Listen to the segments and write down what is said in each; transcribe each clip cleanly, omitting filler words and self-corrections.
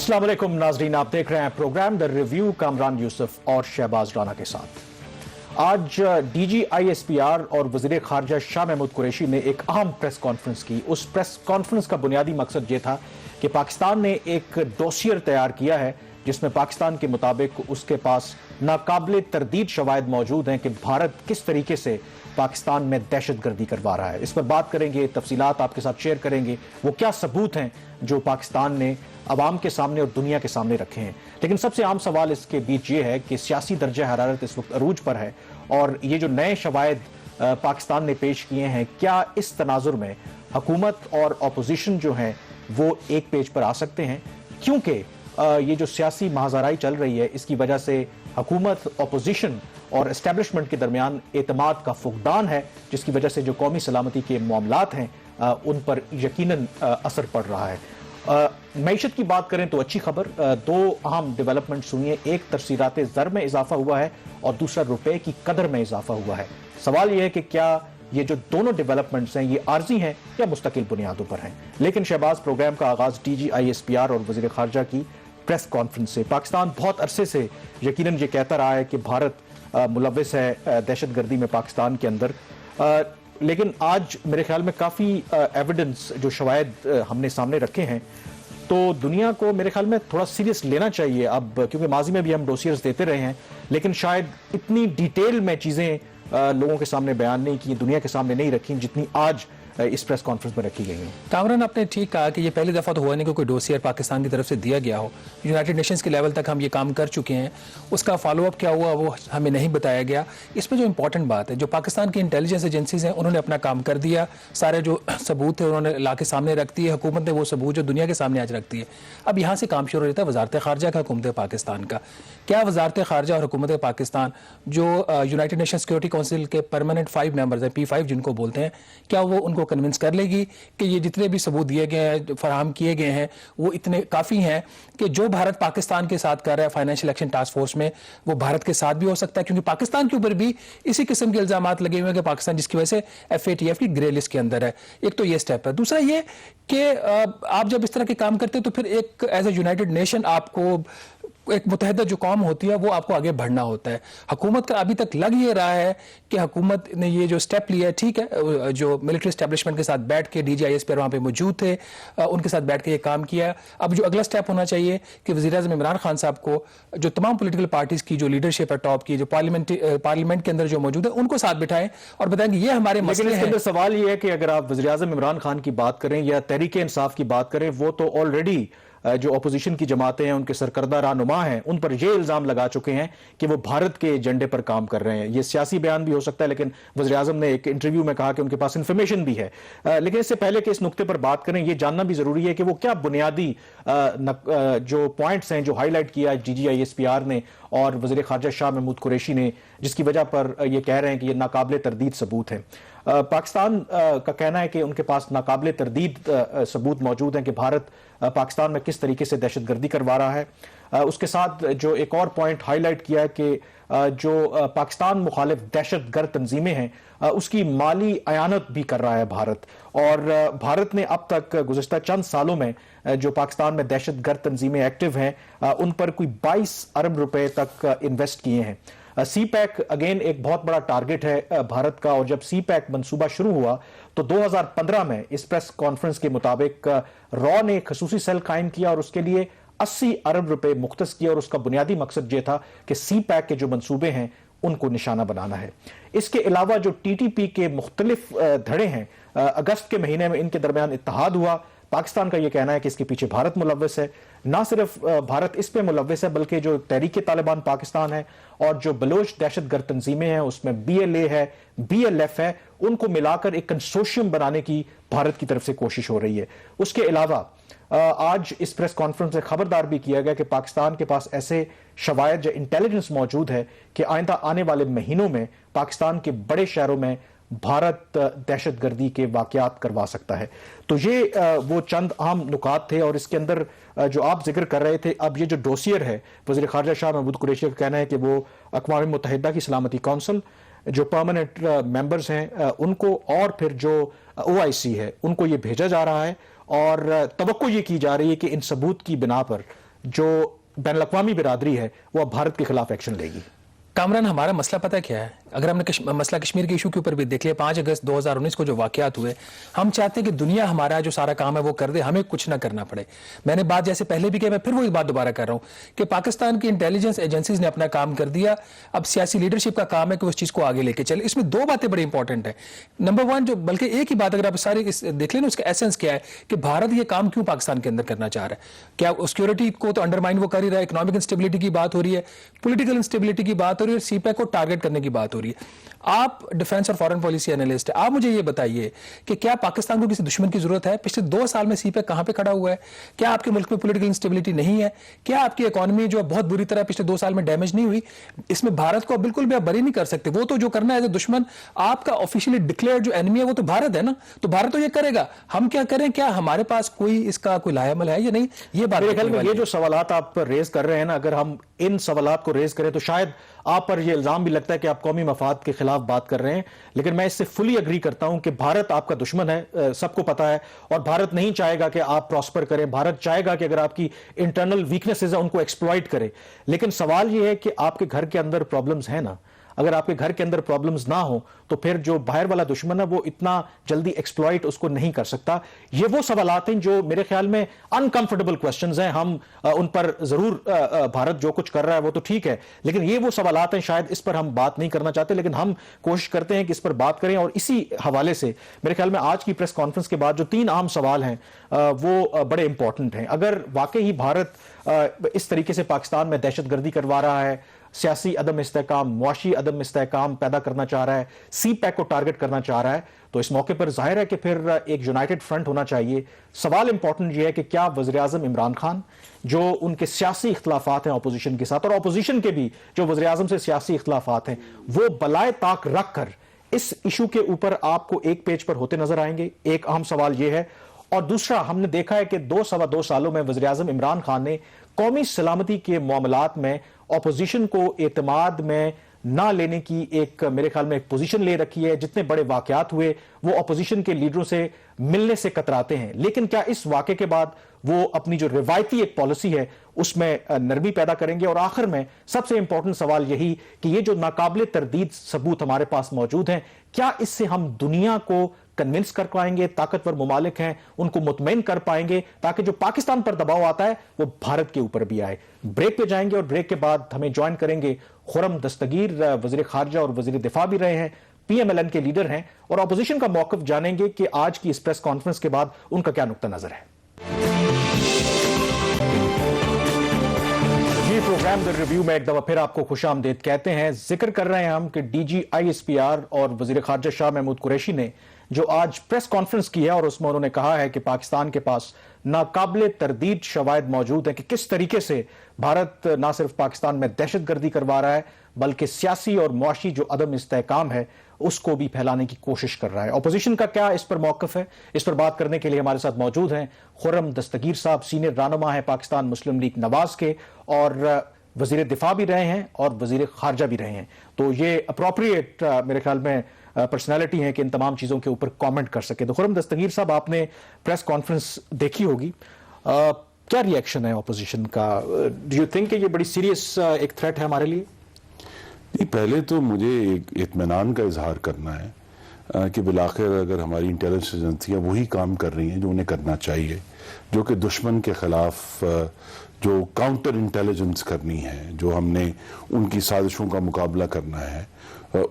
अस्सलाम वालेकुम नाजरीन, आप देख रहे हैं program the review Kamran Yusuf और शहबाज राना के साथ। आज डीजी ISPR और वजीर खारजा शाह महमूद कुरैशी ने एक अहम प्रेस कॉन्फ्रेंस की। उस प्रेस कॉन्फ्रेंस का बुनियादी मकसद ये था कि पाकिस्तान ने एक डोसियर तैयार किया है जिसमें पाकिस्तान के मुताबिक उसके पास नाकाबिले तरदीद शवाहिद मौजूद हैं कि भारत किस तरीके से पाकिस्तान में दहशत गर्दी करवा रहा है। इस पर बात करेंगे, तफसीलात आपके साथ शेयर करेंगे, वो क्या सबूत हैं जो पाकिस्तान ने अवाम के सामने और दुनिया के सामने रखे हैं। लेकिन सबसे आम सवाल इसके बीच ये है कि सियासी दर्जा हरारत इस वक्त अरूज पर है और ये जो नए शवाहिद पाकिस्तान ने पेश किए हैं, क्या इस तनाजुर में हुकूमत और अपोजिशन जो है वो एक पेज पर आ सकते हैं? क्योंकि ये जो सियासी महाजराई चल रही है इसकी वजह से हुकूमत, अपोजिशन और एस्टेब्लिशमेंट के दरमियान एतमाद का फुकदान है, जिसकी वजह से जो कौमी सलामती के मामलात हैं उन पर यकीनन असर पड़ रहा है। मईशत की बात करें तो अच्छी खबर, दो अहम डेवलपमेंट सुनिए। एक, तफसीरात ज़र में इजाफा हुआ है और दूसरा, रुपए की कदर में इजाफा हुआ है। सवाल यह है कि क्या ये जो दोनों डेवलपमेंट्स हैं ये आर्जी हैं या मुस्तकिल बुनियादों पर हैं। लेकिन शहबाज, प्रोग्राम का आगाज डीजी ISPR और वजीर खारजा की प्रेस कॉन्फ्रेंस से। पाकिस्तान बहुत अरसे से यकीनन ये कहता रहा है कि भारत मुलव्विस है दहशत गर्दी में पाकिस्तान के अंदर, लेकिन आज मेरे ख्याल में काफ़ी एविडेंस जो शवाहिद हमने सामने रखे हैं, तो दुनिया को मेरे ख्याल में थोड़ा सीरियस लेना चाहिए अब, क्योंकि माजी में भी हम डोसियर्स देते रहे हैं लेकिन शायद इतनी डिटेल में चीज़ें लोगों के सामने बयान नहीं की, दुनिया के सामने नहीं रखी जितनी आज इस प्रेस कॉन्फ्रेंस में रखी गई है। कामरान, आपने ठीक कहा कि ये पहली दफ़ा तो हुआ नहीं कि कोई डोसियर पाकिस्तान की तरफ से दिया गया हो। यूनाइटेड नेशंस के लेवल तक हम ये काम कर चुके हैं, उसका फॉलोअप क्या हुआ वो हमें नहीं बताया गया। इसमें जो इंपॉर्टेंट बात है, जो पाकिस्तान की इंटेलिजेंस एजेंसीज हैं उन्होंने अपना काम कर दिया, सारे जो सबूत थे उन्होंने ला के सामने रख दिए। हुकूमत ने वो सबूत जो दुनिया के सामने आज रख दिए। अब यहाँ से काम शुरू हो जाता है वजारत खारजा का, हुकूमत पाकिस्तान का। क्या वजारत खारजा और हुकूमत पाकिस्तान जो यूनाइटेड नेशन सिक्योरिटी काउंसिल के परमानेंट 5 मेंबर्स हैं, P5 जिनको बोलते हैं, क्या वो उनको कन्विंस कर लेगी कि ये जितने भी सबूत दिए गए हैं, फराहम किए गए हैं, वो इतने काफ़ी हैं कि जो भारत पाकिस्तान के साथ कर रहा है फाइनेंशियल एक्शन टास्क फोर्स में, वो भारत के साथ भी हो सकता है? क्योंकि पाकिस्तान के ऊपर भी इसी किस्म के इल्जामात लगे हुए हैं कि पाकिस्तान जिसकी वजह से FATF की ग्रे लिस्ट के अंदर है। एक तो ये स्टेप है। दूसरा ये कि आप जब इस तरह के काम करते हैं तो फिर एक एज ए यूनाइटेड नेशन आपको एक मुतहदा जो कौम होती है वो आपको आगे बढ़ना होता है। हुकूमत का अभी तक लग ये रहा है कि हुकूमत ने ये जो स्टेप लिया है, ठीक है, जो मिलिट्री एस्टेब्लिशमेंट के साथ बैठ के DG ISPR वहाँ पे मौजूद थे, उनके साथ बैठ के ये काम किया। अब जो अगला स्टेप होना चाहिए कि वज़ीर-ए-आज़म इमरान खान साहब को जो तमाम पॉलिटिकल पार्टीज़ की जो लीडरशिप है टॉप की, जो पार्लियामेंट के अंदर जो मौजूद है, उनको साथ बिठाएं और बताएं कि ये हमारे मसले हैं। लेकिन सवाल ये है कि अगर आप वज़ीर-ए-आज़म इमरान खान की बात करें या तहरीक इंसाफ की बात करें, वो तो ऑलरेडी जो अपोजिशन की जमातें हैं उनके सरकर्दा रहनुमा हैं, उन पर यह इल्जाम लगा चुके हैं कि वो भारत के एजेंडे पर काम कर रहे हैं। ये सियासी बयान भी हो सकता है, लेकिन वज़ीर-ए-आज़म ने एक इंटरव्यू में कहा कि उनके पास इंफॉर्मेशन भी है। लेकिन इससे पहले कि इस नुक्ते पर बात करें, ये जानना भी जरूरी है कि वो क्या बुनियादी जो पॉइंट्स हैं जो हाईलाइट किया DG ISPR ने और वज़ीर खारजा शाह महमूद कुरैशी ने, जिसकी वजह पर ये कह रहे हैं कि ये नाकाबिले तरदीद सबूत हैं। पाकिस्तान का कहना है कि उनके पास नाकाबिले तरदीद सबूत मौजूद हैं कि भारत पाकिस्तान में किस तरीके से दहशतगर्दी करवा रहा है। उसके साथ जो एक और पॉइंट हाईलाइट किया है कि जो पाकिस्तान मुखालिफ दहशतगर्द तंजीमें हैं उसकी माली अयानत भी कर रहा है भारत। और भारत ने अब तक गुज़श्ता चंद सालों में जो पाकिस्तान में दहशतगर्द तंजीमें एक्टिव हैं उन पर कोई 22 अरब रुपए तक इन्वेस्ट किए हैं। CPEC अगेन एक बहुत बड़ा टारगेट है भारत का, और जब CPEC मंसूबा शुरू हुआ तो 2015 में इस प्रेस कॉन्फ्रेंस के मुताबिक रॉ ने एक खसूसी सेल कायम किया और उसके लिए 80 अरब रुपए मुख्तस किया, और उसका बुनियादी मकसद यह था कि CPEC के जो मंसूबे हैं उनको निशाना बनाना है। इसके अलावा जो TTP के मुख्तलिफ धड़े हैं, अगस्त के महीने में इनके दरमियान इत्तेहाद हुआ। पाकिस्तान का यह कहना है कि इसके पीछे भारत मुलव्विस है। ना सिर्फ भारत इस पे मुलव्विस है, बल्कि जो तहरीक तालिबान पाकिस्तान है और जो बलोच दहशतगर्द तंजीमें हैं उसमें BLA है, BLF है, उनको मिलाकर एक कंसोर्शियम बनाने की भारत की तरफ से कोशिश हो रही है। उसके अलावा आज इस प्रेस कॉन्फ्रेंस में खबरदार भी किया गया कि पाकिस्तान के पास ऐसे शवायद या इंटेलिजेंस मौजूद है कि आइंदा आने वाले महीनों में पाकिस्तान के बड़े शहरों में भारत दहशतगर्दी के वाकयात करवा सकता है। तो ये वो चंद अहम नुकात थे, और इसके अंदर जो आप जिक्र कर रहे थे, अब ये जो डोसियर है, वज़ीर खारजा शाह महमूद कुरैशी का कहना है कि वो अक़वाम मुत्तहिदा की सलामती कौंसिल जो परमानेंट मेंबर्स हैं उनको और फिर जो OIC है उनको ये भेजा जा रहा है, और तवक्को ये की जा रही है कि इन सबूत की बिना पर जो बैनुल-अक़वामी बिरादरी है वो अब भारत के खिलाफ एक्शन लेगी? कामरान, हमारा मसला पता क्या है? अगर हमने मसला कश्मीर के इशू के ऊपर भी देख लिया, 5 अगस्त 2019 को जो वाकयात हुए, हम चाहते हैं कि दुनिया हमारा जो सारा काम है वो कर दे, हमें कुछ ना करना पड़े। मैंने बात जैसे पहले भी कही, मैं फिर वही बात दोबारा कर रहा हूं कि पाकिस्तान की इंटेलिजेंस एजेंसीज ने अपना काम कर दिया। अब सियासी लीडरशिप का काम है कि उस चीज को आगे लेके चले। इसमें 2 बातें बड़ी इंपॉर्टेंट है। नंबर 1, जो बल्कि एक ही बात अगर आप सारी देख लें, उसका एसेंस क्या है कि भारत ये काम क्यों पाकिस्तान के अंदर करना चाह रहा है? क्या सिक्योरिटी को तो अंडरमाइन वो कर ही रहा है, इकोनॉमिक इंस्टेबिलिटी की बात हो रही है, पॉलिटिकल इंस्टेबिलिटी की बात हो रही है, सीपैक को टारगेट करने की बात हो रही है। आप डिफेंस और फॉरेन पॉलिसी एनालिस्ट है, आप मुझे ये बताइए कि क्या पाकिस्तान को किसी दुश्मन की जरूरत है? पिछले 2 साल में सीपैक कहां पे खड़ा हुआ है? क्या आपके मुल्क में पॉलिटिकल इंस्टेबिलिटी नहीं है? क्या आपकी इकोनॉमी जो बहुत बुरी तरह पिछले 2 साल में डैमेज नहीं हुई? इसमें भारत को बिल्कुल भी आप बरी नहीं कर सकते। वो तो जो करना है दुश्मन, आपका ऑफिशियली डिक्लेयर जो एनिमी है वो तो भारत है ना, तो भारत तो ये करेगा। हम क्या करें? क्या हमारे पास कोई इसका कोई लायामल है या नहीं? ये बात मेरे ख्याल में ये जो सवालात आप रेज कर रहे हैं ना, अगर हम इन सवालात को रेज करें तो शायद आप पर यह इल्जाम भी लगता है कि आप कौमी मफाद के खिलाफ बात कर रहे हैं। लेकिन मैं इससे फुली अग्री करता हूं कि भारत आपका दुश्मन है, सबको पता है, और भारत नहीं चाहेगा कि आप प्रॉस्पर करें। भारत चाहेगा कि अगर आपकी इंटरनल वीकनेसेस है उनको एक्सप्लॉइट करे। लेकिन सवाल यह है कि आपके घर के अंदर प्रॉब्लम्स है ना, अगर आपके घर के अंदर प्रॉब्लम्स ना हो तो फिर जो बाहर वाला दुश्मन है वो इतना जल्दी एक्सप्लॉइट उसको नहीं कर सकता। ये वो सवालात हैं जो मेरे ख्याल में अनकंफर्टेबल क्वेश्चंस हैं। हम उन पर जरूर भारत जो कुछ कर रहा है वो तो ठीक है, लेकिन ये वो सवालात हैं शायद इस पर हम बात नहीं करना चाहते, लेकिन हम कोशिश करते हैं कि इस पर बात करें। और इसी हवाले से मेरे ख्याल में आज की प्रेस कॉन्फ्रेंस के बाद जो 3 आम सवाल हैं वो बड़े इंपॉर्टेंट हैं। अगर वाकई ही भारत इस तरीके से पाकिस्तान में दहशतगर्दी करवा रहा है, सियासी अदम इस्तेहकाम, मुआशी अदम इस्तेहकाम पैदा करना चाह रहा है, सीपैक को टारगेट करना चाह रहा है, तो इस मौके पर जाहिर है कि फिर एक यूनाइटेड फ्रंट होना चाहिए। सवाल इंपॉर्टेंट यह है कि क्या वज़ीर-ए-आज़म इमरान खान, जो उनके सियासी इख्तलाफात हैं अपोजिशन के साथ, और अपोजिशन के भी जो वज़ीर-ए-आज़म से सियासी इख्तलाफात हैं, वो बलाए ताक रख कर इस इशू के ऊपर आपको एक पेज पर होते नजर आएंगे? एक अहम सवाल यह है। और दूसरा, हमने देखा है कि 2-2.25 सालों में वज़ीर-ए-आज़म इमरान खान ने कौमी सलामती के मामलात में ऑपोजिशन को एतमाद में ना लेने की एक मेरे ख्याल में एक पोजीशन ले रखी है। जितने बड़े वाकयात हुए वो ऑपोजिशन के लीडरों से मिलने से कतराते हैं, लेकिन क्या इस वाकये के बाद वो अपनी जो रिवायती एक पॉलिसी है उसमें नरमी पैदा करेंगे? और आखिर में सबसे इंपॉर्टेंट सवाल यही कि ये जो नाकाबिले तरदीद सबूत हमारे पास मौजूद हैं, क्या इससे हम दुनिया को कन्विंस कर पाएंगे, ताकतवर मुमालिक हैं उनको मुतमईन कर पाएंगे, ताकि जो पाकिस्तान पर दबाव आता है वो भारत के ऊपर भी आए? ब्रेक पे जाएंगे और ब्रेक के बाद हमें ज्वाइन करेंगे खुर्रम दस्तगीर, वजीर खारजा और वजीर दिफा भी रहे हैं, PMLN के लीडर हैं, और अपोजिशन का मौक़िफ़ जानेंगे कि आज की इस प्रेस कॉन्फ्रेंस के बाद उनका क्या नुक्ता नजर है। प्रोग्राम द रिव्यू में एक दफा फिर आपको खुशामदीद कहते हैं। जिक्र कर रहे हैं हम कि DG ISPR और वजीर खारजा शाह महमूद कुरैशी ने जो आज प्रेस कॉन्फ्रेंस की है, और उसमें उन्होंने कहा है कि पाकिस्तान के पास नाकाबिले तरदीद शवाहिद मौजूद हैं कि किस तरीके से भारत ना सिर्फ पाकिस्तान में दहशतगर्दी करवा रहा है बल्कि सियासी और मुआशी जो अदम इस्तेहकाम है उसको भी फैलाने की कोशिश कर रहा है। अपोजिशन का क्या इस पर मौक़िफ़ है? इस पर बात करने के लिए हमारे साथ मौजूद हैं खुर्रम दस्तगीर साहब, सीनियर रहनुमा है पाकिस्तान मुस्लिम लीग नवाज के, और वजीर दिफा भी रहे हैं और वजीर खारजा भी रहे हैं। तो ये अप्रोप्रिएट मेरे ख्याल में पर्सनैलिटी है कि इन तमाम चीज़ों के ऊपर कमेंट कर सके। तो खुर्रम दस्तगीर साहब, आपने प्रेस कॉन्फ्रेंस देखी होगी, क्या रिएक्शन है ऑपोजिशन का? डू यू थिंक ये बड़ी सीरियस एक थ्रेट है हमारे लिए? नहीं, पहले तो मुझे एक इत्मीनान का इजहार करना है कि बिलाखिर अगर हमारी इंटेलिजेंस एजेंसियाँ वही काम कर रही हैं जो उन्हें करना चाहिए, जो कि दुश्मन के खिलाफ जो काउंटर इंटेलिजेंस करनी है, जो हमने उनकी साजिशों का मुकाबला करना है,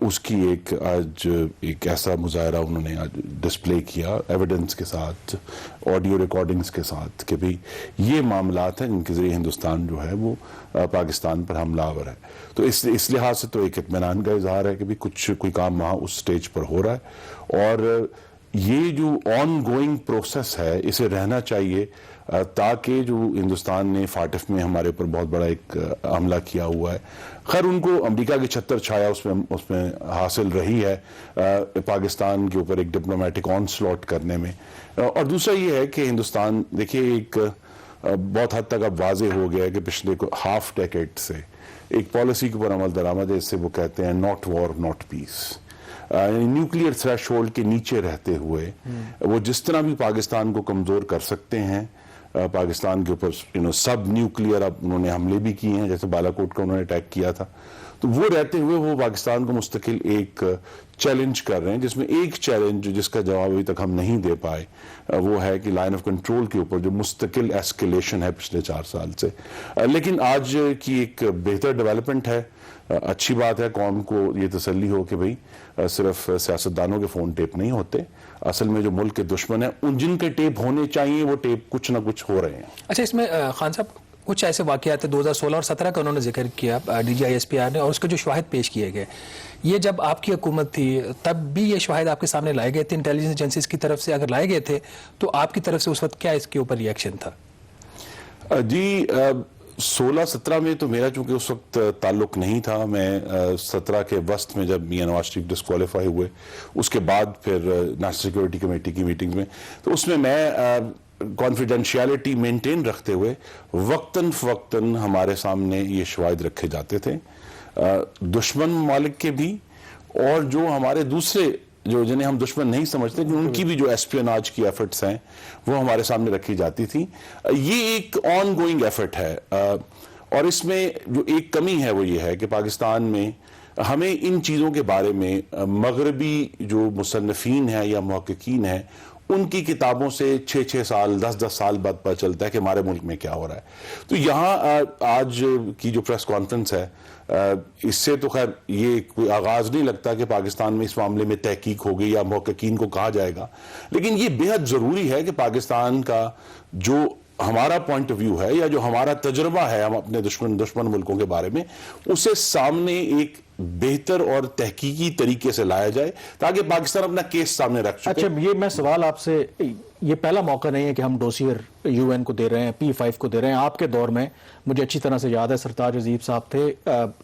उसकी आज एक ऐसा मुजाहरा उन्होंने आज डिस्प्ले किया एविडेंस के साथ, ऑडियो रिकॉर्डिंग्स के साथ, कि भाई ये मामलात हैं जिनके ज़रिए हिंदुस्तान जो है वो पाकिस्तान पर हमलावर है। तो इस लिहाज से तो एक इत्मीनान का इजहार है कि भाई कोई काम वहाँ उस स्टेज पर हो रहा है, और ये जो ऑन गोइंग प्रोसेस है इसे रहना चाहिए, ताकि जो हिंदुस्तान ने फाटिफ में हमारे ऊपर बहुत बड़ा एक हमला किया हुआ है, खैर उनको अमेरिका की छत्तर छाया उसमें हासिल रही है पाकिस्तान के ऊपर एक डिप्लोमेटिक ऑन स्लॉट करने में। और दूसरा ये है कि हिंदुस्तान, देखिए, एक बहुत हद तक अब वाजे हो गया है कि पिछले हाफ डेकेड से एक पॉलिसी के ऊपर अमल दरामद है, इससे वो कहते हैं not war not peace. Nuclear threshold के नीचे रहते हुए वो जिस तरह भी पाकिस्तान को कमज़ोर कर सकते हैं पाकिस्तान के ऊपर सब न्यूक्लियर अब उन्होंने हमले भी किए हैं, जैसे बालाकोट का उन्होंने अटैक किया था। तो वो रहते हुए वो पाकिस्तान को मुस्तकिल एक चैलेंज कर रहे हैं, जिसमें एक चैलेंज जिसका जवाब अभी तक हम नहीं दे पाए वो है कि लाइन ऑफ कंट्रोल के ऊपर जो मुस्तकिल एस्केलेशन है पिछले 4 साल से। लेकिन आज की एक बेहतर डेवलपमेंट है, अच्छी बात है, कौम को ये तसल्ली हो कि भाई सिर्फ सियासतदानों के फ़ोन टेप नहीं होते, असल में जो मुल्क के दुश्मन हैं उन जिनके टेप होने चाहिए वो टेप कुछ ना कुछ हो रहे हैं। अच्छा, इसमें खान साहब कुछ ऐसे वाक़यात थे 2016 और 17 का उन्होंने जिक्र किया DGI-SPR ने, और उसके जो शवाहिद पेश किए गए, ये जब आपकी हुकूमत थी तब भी ये शवाहिद आपके सामने लाए गए थे इंटेलिजेंस एजेंसीज की तरफ से? अगर लाए गए थे तो आपकी तरफ से उस वक्त क्या इसके ऊपर रिएक्शन था? जी 16-17 में तो मेरा चूंकि उस वक्त ताल्लुक नहीं था, मैं 17 के वस्त में जब मियां नवाज शरीफ डिस्क्वालीफाई हुए उसके बाद फिर नेशनल सिक्योरिटी कमेटी की मीटिंग में, तो उसमें मैं कॉन्फिडेंशियलिटी मेंटेन रखते हुए वक्तन फवक्तन हमारे सामने ये शवाहिद रखे जाते थे, दुश्मन ममालिक के भी और जो हमारे दूसरे जो जिन्हें हम दुश्मन नहीं समझते कि उनकी भी जो एस्पियोनाज की एफर्ट्स हैं वो हमारे सामने रखी जाती थी। ये एक ऑन गोइंग एफर्ट है और इसमें जो एक कमी है वो ये है कि पाकिस्तान में हमें इन चीज़ों के बारे में मगरबी जो मुसन्निफीन हैं या मुहक्किकीन हैं उनकी किताबों से 6-6 साल 10-10 साल बाद पता चलता है कि हमारे मुल्क में क्या हो रहा है। तो यहाँ आज की जो प्रेस कॉन्फ्रेंस है इससे तो खैर ये कोई आगाज नहीं लगता कि पाकिस्तान में इस मामले में तहकीक होगी या मुहक्किकीन को कहा जाएगा, लेकिन ये बेहद ज़रूरी है कि पाकिस्तान का जो हमारा पॉइंट ऑफ व्यू है या जो हमारा तजुर्बा है हम अपने दुश्मन मुल्कों के बारे में उसे सामने एक बेहतर और तहकीकी तरीके से लाया जाए ताकि पाकिस्तान अपना केस सामने रख सके। अच्छा, ये मैं सवाल आपसे, ये पहला मौका नहीं है कि हम डोसियर UN को दे रहे हैं, P5 को दे रहे हैं। आपके दौर में मुझे अच्छी तरह से याद है सरताज अजीब साहब थे,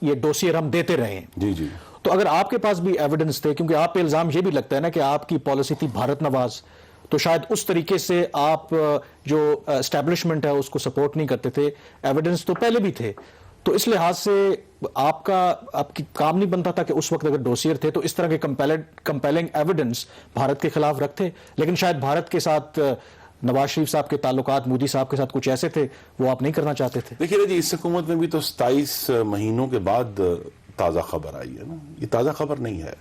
ये डोसियर हम देते रहे हैं। जी जी। तो अगर आपके पास भी एविडेंस थे, क्योंकि आप पे इल्जाम ये भी लगता है ना कि आपकी पॉलिसी थी भारत नवाज, तो शायद उस तरीके से आप जो एस्टैब्लिशमेंट है उसको सपोर्ट नहीं करते थे, एविडेंस तो पहले भी थे, तो इस लिहाज से आपकी काम नहीं बनता था कि उस वक्त अगर डोसियर थे तो इस तरह के कंपेलिंग एविडेंस भारत के खिलाफ रखते। लेकिन शायद भारत के साथ नवाज शरीफ साहब के ताल्लुकात मोदी साहब के साथ कुछ ऐसे थे वो आप नहीं करना चाहते थे। देखिए जी, इस हुकूमत में भी तो 27 महीनों के बाद ताज़ा खबर आई है ना, ये ताज़ा खबर नहीं है।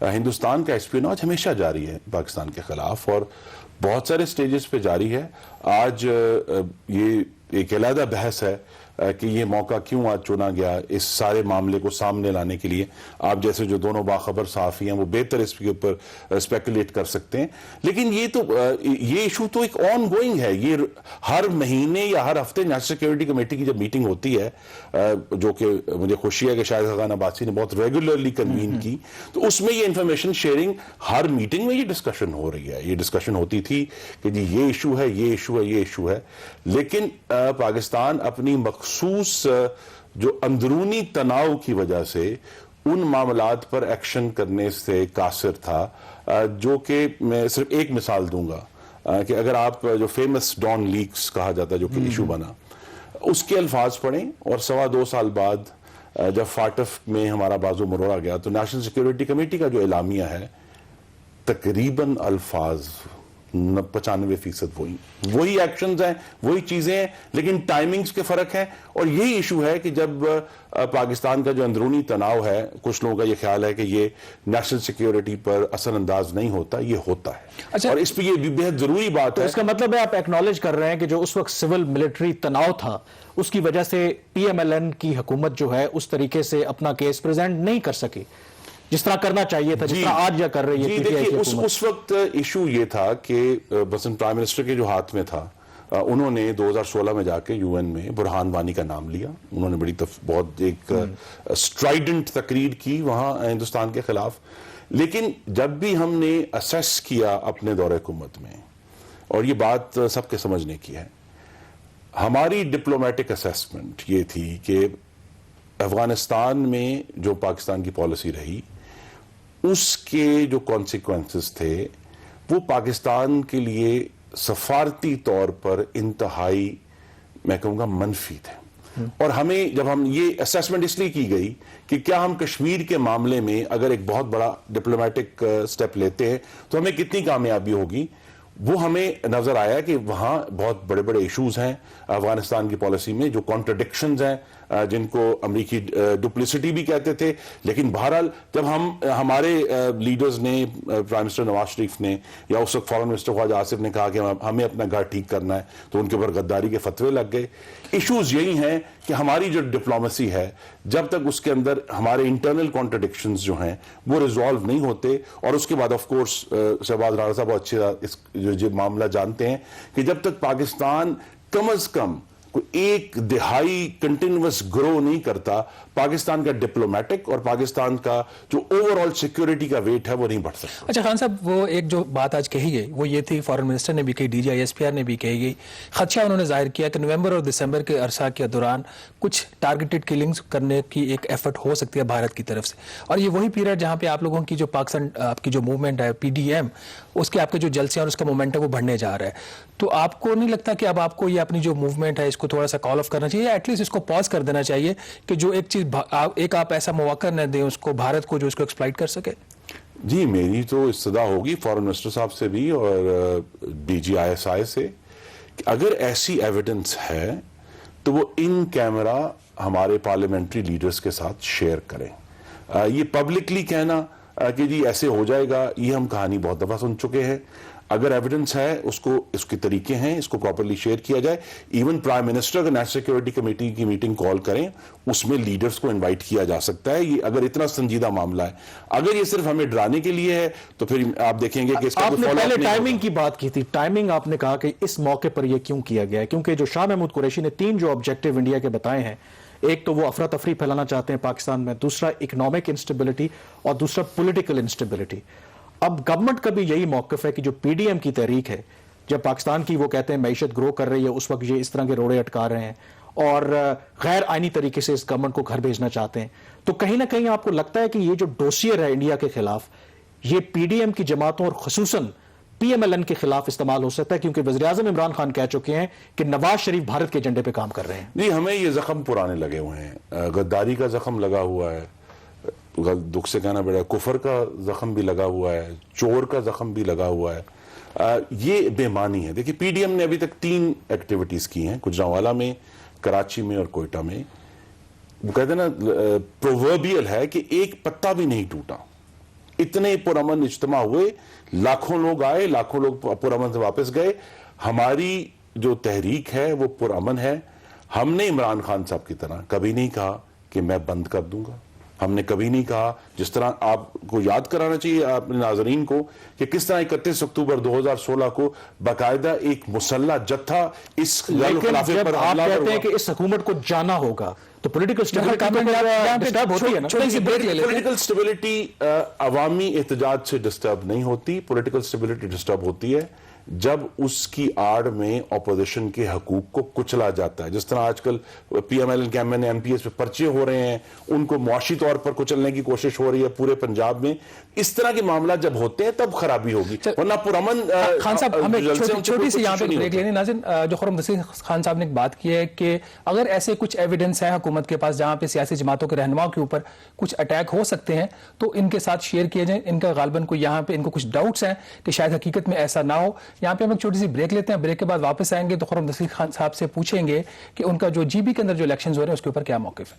हिंदुस्तान का एस्पियोनाज हमेशा जारी है पाकिस्तान के खिलाफ और बहुत सारे स्टेजेस पे जारी है। आज ये एक अलग बहस है कि ये मौका क्यों आज चुना गया इस सारे मामले को सामने लाने के लिए। आप जैसे जो दोनों बाखबर सहाफ़ी हैं वो बेहतर इसके ऊपर स्पेकुलेट कर सकते हैं, लेकिन ये इशू तो एक ऑन गोइंग है। ये हर महीने या हर हफ्ते नेशनल सिक्योरिटी कमेटी की जब मीटिंग होती है, जो कि मुझे खुशी है कि शायद खान अब्बासी ने बहुत रेगुलरली कन्वीन की, तो उसमें ये इंफॉर्मेशन शेयरिंग हर मीटिंग में ये डिस्कशन हो रही है। ये डिस्कशन होती थी कि जी ये इशू है, ये इशू है, ये इशू है, लेकिन पाकिस्तान अपनी मखसूस जो अंदरूनी तनाव की वजह से उन मामलात पर एक्शन करने से कासिर था। जो कि मैं सिर्फ एक मिसाल दूंगा कि अगर आप जो फेमस डॉन लीक्स कहा जाता है जो कि इशू बना, उसके अल्फाज पढ़ें और 2.25 साल बाद जब फाटफ में हमारा बाजू मरोड़ा गया तो नेशनल सिक्योरिटी कमेटी का जो एलामिया है तकरीबन अल्फाज 95% वही एक्शंस हैं, वही चीजें हैं, लेकिन टाइमिंग्स के फर्क है। और यही इशू है कि जब पाकिस्तान का जो अंदरूनी तनाव है, कुछ लोगों का ये ख्याल है कि ये नेशनल सिक्योरिटी पर असरअंदाज नहीं होता, ये होता है। अच्छा, और इस पर ये भी बेहद जरूरी बात तो है। इसका मतलब है आप एक्नॉलेज कर रहे हैं कि जो उस वक्त सिविल मिलिट्री तनाव था उसकी वजह से PMLN की हुकूमत जो है उस तरीके से अपना केस प्रेजेंट नहीं कर सकी जिस तरह करना चाहिए था, जिस तरह आज या कर रही है। देखिए उस वक्त इशू ये था कि बसन प्राइम मिनिस्टर के जो हाथ में था, उन्होंने 2016 में जाके UN में बुरहान वानी का नाम लिया। उन्होंने बहुत एक स्ट्राइडेंट तकरीर की वहां हिंदुस्तान के खिलाफ। लेकिन जब भी हमने असेस किया अपने दौरे हुकूमत में, और ये बात सबके समझने की है, हमारी डिप्लोमेटिक असेसमेंट ये थी कि अफगानिस्तान में जो पाकिस्तान की पॉलिसी रही उसके जो कॉन्सिक्वेंसेस थे वो पाकिस्तान के लिए सफारती तौर पर इंतहाई, मैं कहूँगा, मनफी थे। और हमें जब हम ये असेसमेंट इसलिए की गई कि क्या हम कश्मीर के मामले में अगर एक बहुत बड़ा डिप्लोमेटिक स्टेप लेते हैं तो हमें कितनी कामयाबी होगी, वो हमें नजर आया कि वहाँ बहुत बड़े बड़े इश्यूज हैं अफगानिस्तान की पॉलिसी में, जो कॉन्ट्रडिक्शंस हैं, जिनको अमरीकी डुप्लिसिटी भी कहते थे। लेकिन बहरहाल जब हमारे लीडर्स ने, प्राइम मिनिस्टर नवाज शरीफ ने या उस वक्त फॉरेन मिनिस्टर ख्वाजा आसिफ ने कहा कि हमें अपना घर ठीक करना है, तो उनके ऊपर गद्दारी के फतवे लग गए। इश्यूज यही हैं कि हमारी जो डिप्लोमेसी है, जब तक उसके अंदर हमारे इंटरनल कॉन्ट्रडिक्शंस जो हैं वो रिजॉल्व नहीं होते, और उसके बाद ऑफ कोर्स शहबाज राणा साहब बहुत अच्छे इस जो मामला जानते हैं कि जब तक पाकिस्तान कम अज कम कोई 1/2 कंटिन्यूअस ग्रो नहीं करता, पाकिस्तान का डिप्लोमेटिक और पाकिस्तान का जो ओवरऑल सिक्योरिटी का वेट है वो नहीं बढ़ सकता। अच्छा खान साहब, वो एक जो बात आज कही गई वो ये थी, फॉरेन मिनिस्टर ने भी कही, DGISPR ने भी कही गई, खदशा उन्होंने जाहिर किया कि नवंबर और दिसंबर के अरसा के दौरान कुछ टारगेटेड किलिंग्स करने की एक एफर्ट हो सकती है भारत की तरफ से, और ये वही पीरियड जहाँ पे आप लोगों की जो पाकिस्तान आपकी जो मूवमेंट है PDM, उसके आपके जो जलसे और उसका मोमेंटम वो बढ़ने जा रहा है। तो आपको नहीं लगता कि अब आपको ये अपनी जो मूवमेंट है इसको थोड़ा सा कॉल ऑफ करना चाहिए, एटलीस्ट इसको पॉज कर देना चाहिए कि जो एक चीज एक आप ऐसा मौका न दें उसको भारत को जो इसको एक्सप्लॉइट कर सके? जी, मेरी तो इस्तदा होगी फॉरेन मिनिस्टर साहब से भी और DGISI से कि अगर ऐसी एविडेंस है तो वो इन कैमरा हमारे पार्लियामेंट्री लीडर्स के साथ शेयर करें। ये पब्लिकली कहना कि जी ऐसे हो जाएगा, ये हम कहानी बहुत दफा सुन चुके हैं। अगर एविडेंस है, उसको इसके तरीके हैं, इसको प्रॉपर्ली शेयर किया जाए। इवन प्राइम मिनिस्टर अगर नेशनल सिक्योरिटी कमेटी की मीटिंग कॉल करें, उसमें लीडर्स को इनवाइट किया जा सकता है। ये अगर इतना संजीदा मामला है, अगर ये सिर्फ हमें डराने के लिए है तो फिर आप देखेंगे कि इसका आपने पहले टाइमिंग की बात की थी। टाइमिंग आपने कहा कि इस मौके पर यह क्यों किया गया है, क्योंकि जो शाह महमूद कुरैशी ने 3 जो ऑब्जेक्टिव इंडिया के बताए हैं, एक तो वो अफरा तफरी फैलाना चाहते हैं पाकिस्तान में, दूसरा इकोनॉमिक इंस्टेबिलिटी और दूसरा पॉलिटिकल इंस्टेबिलिटी। अब गवर्नमेंट का भी यही मौकफ है कि जो PDM की तहरीक है, जब पाकिस्तान की वो कहते हैं मैशत ग्रो कर रही है, उस वक्त ये इस तरह के रोड़े अटका रहे हैं और गैर आईनी तरीके से इस गवर्नमेंट को घर भेजना चाहते हैं, तो कहीं ना कहीं आपको लगता है कि ये जो डोसियर है इंडिया के खिलाफ, ये PDM की जमातों और खुसूसन PMLN के खिलाफ इस्तेमाल हो सकता है, क्योंकि वज़ीर-ए-आज़म इमरान खान कह चुके हैं कि नवाज शरीफ भारत के एजेंडे पे काम कर रहे हैं। नहीं, हमें ये जख्म पुराने लगे हुए हैं, गद्दारी का जख्म लगा हुआ है, दुख से कहना पड़ेगा कुफर का जख्म भी लगा हुआ है, चोर का जख्म भी लगा हुआ है। ये बेमानी है। देखिए, PDM ने अभी तक 3 एक्टिविटीज की हैं, गुजरांवाला में, कराची में और कोयटा में। वो कहते हैं ना, प्रोवर्बियल है कि एक पत्ता भी नहीं टूटा। इतने पुरअमन इज्तिमा हुए, लाखों लोग आए, लाखों लोग पुरअमन से वापस गए। हमारी जो तहरीक है वो पुरअमन है। हमने इमरान खान साहब की तरह कभी नहीं कहा कि मैं बंद कर दूंगा। हमने कभी नहीं कहा, जिस तरह आपको याद कराना चाहिए अपने नाजरीन को कि किस तरह 31 अक्टूबर 2016 को बाकायदा एक मुसल्ला जत्था इस खिलाफे पर हमला कहते हैं कि इस हुकूमत को जाना होगा, तो पॉलिटिकल स्टेबिलिटी अवामी एहतजाज से डिस्टर्ब नहीं होती। पॉलिटिकल स्टेबिलिटी डिस्टर्ब होती है जब उसकी आड़ में ऑपोजिशन के हकूक को कुचला जाता है। जिस तरह आजकल PMLN कैंपेन MPS पे पर्चे हो रहे हैं, उनको मुआशी तौर पर कुचलने की कोशिश हो रही है पूरे पंजाब में। इस तरह के मामला जब होते हैं तब खराबी होगी, वरना पुरअमन। खान साहब, हमें छोटी सी यहाँ पे ब्रेक लेनी। नाज़रीन, जो खुर्रम नसीर खान साहब ने बात की है कि अगर ऐसे कुछ एविडेंस है हुकूमत के पास जहाँ पे सियासी जमातों के रहनुमाओं के ऊपर कुछ अटैक हो सकते हैं, तो इनके साथ शेयर किए जाएं। इनका गालबन को यहाँ पे इनको कुछ डाउट्स हैं कि शायद हकीकत में ऐसा ना हो। यहाँ पे हम एक छोटी सी ब्रेक लेते हैं, ब्रेक के बाद वापस आएंगे तो खुर्रम नसीर खान साहब से पूछेंगे कि उनका जो GB के अंदर जो इलेक्शंस हो रहे हैं उसके ऊपर क्या मौक़िफ़ है।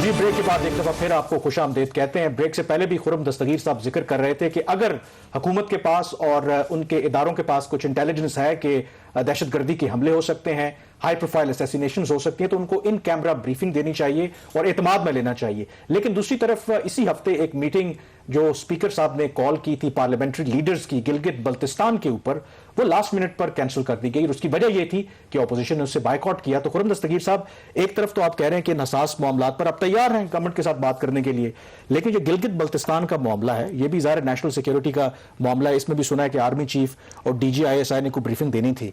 जी, ब्रेक के बाद एक दफा फिर आपको खुशामदीद कहते हैं। ब्रेक से पहले भी खुर्रम दस्तगीर साहब जिक्र कर रहे थे कि अगर हुकूमत के पास और उनके इदारों के पास कुछ इंटेलिजेंस है कि दहशतगर्दी के हमले हो सकते हैं, हाई प्रोफाइल असैसिनेशंस हो सकती हैं, तो उनको इन कैमरा ब्रीफिंग देनी चाहिए और एतमाद में लेना चाहिए। लेकिन दूसरी तरफ इसी हफ्ते एक मीटिंग जो स्पीकर साहब ने कॉल की थी पार्लियामेंट्री लीडर्स की गिलगित बल्तिस्तान के ऊपर, वो लास्ट मिनट पर कैंसिल कर दी गई। और उसकी वजह यह थी कि ऑपोजिशन ने उससे बायकॉट किया। तो खुर्रम दस्तगीर साहब, एक तरफ तो आप कह रहे हैं कि हसास मामला पर आप तैयार हैं गवर्नमेंट के साथ बात करने के लिए, लेकिन जो गिलगित बल्तिस्तान का मामला है, यह भी ज़ाहिर नेशनल सिक्योरिटी का मामला है। इसमें भी सुना है कि आर्मी चीफ और DGISI ने कोई ब्रीफिंग देनी थी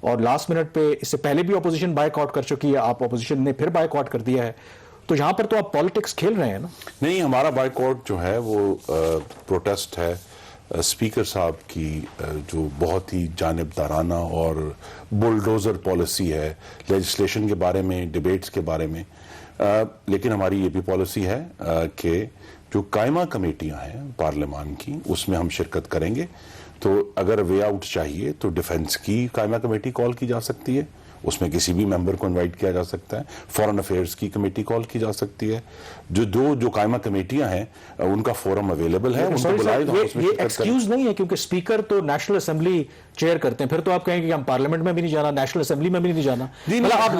और लास्ट मिनट पे, इससे पहले भी ऑपोजिशन बायकॉट कर चुकी है, आप ऑपोजिशन ने फिर बायकॉट कर दिया है। तो यहां पर तो आप पॉलिटिक्स खेल रहे हैं ना? नहीं, हमारा बायकॉट जो है वो प्रोटेस्ट है स्पीकर साहब की जो बहुत ही जानिबदाराना और बुलडोजर पॉलिसी है लेजिस्लेशन के बारे में, डिबेट्स के बारे में। लेकिन हमारी ये भी पॉलिसी है कि जो कायमा कमेटियां हैं पार्लियामान की, उसमें हम शिरकत करेंगे। तो अगर वे आउट चाहिए तो डिफेंस की कायमा कमेटी कॉल की जा सकती है, उसमें किसी भी मेंबर को इनवाइट किया जा सकता है। फॉरेन अफेयर्स की कमेटी कॉल की जा सकती है। जो कायमा कमेटियां हैं उनका फोरम अवेलेबल है, उनको बुलाएं तो हम उसमें ये शिरकत करें। एक्सक्यूज नहीं है, क्योंकि स्पीकर तो नेशनल असेंबली चेयर करते हैं, फिर तो आप कहेंगे कि हम पार्लियामेंट में भी नहीं जाना, नेशनल असेंबली में भी नहीं जाना। मतलब आप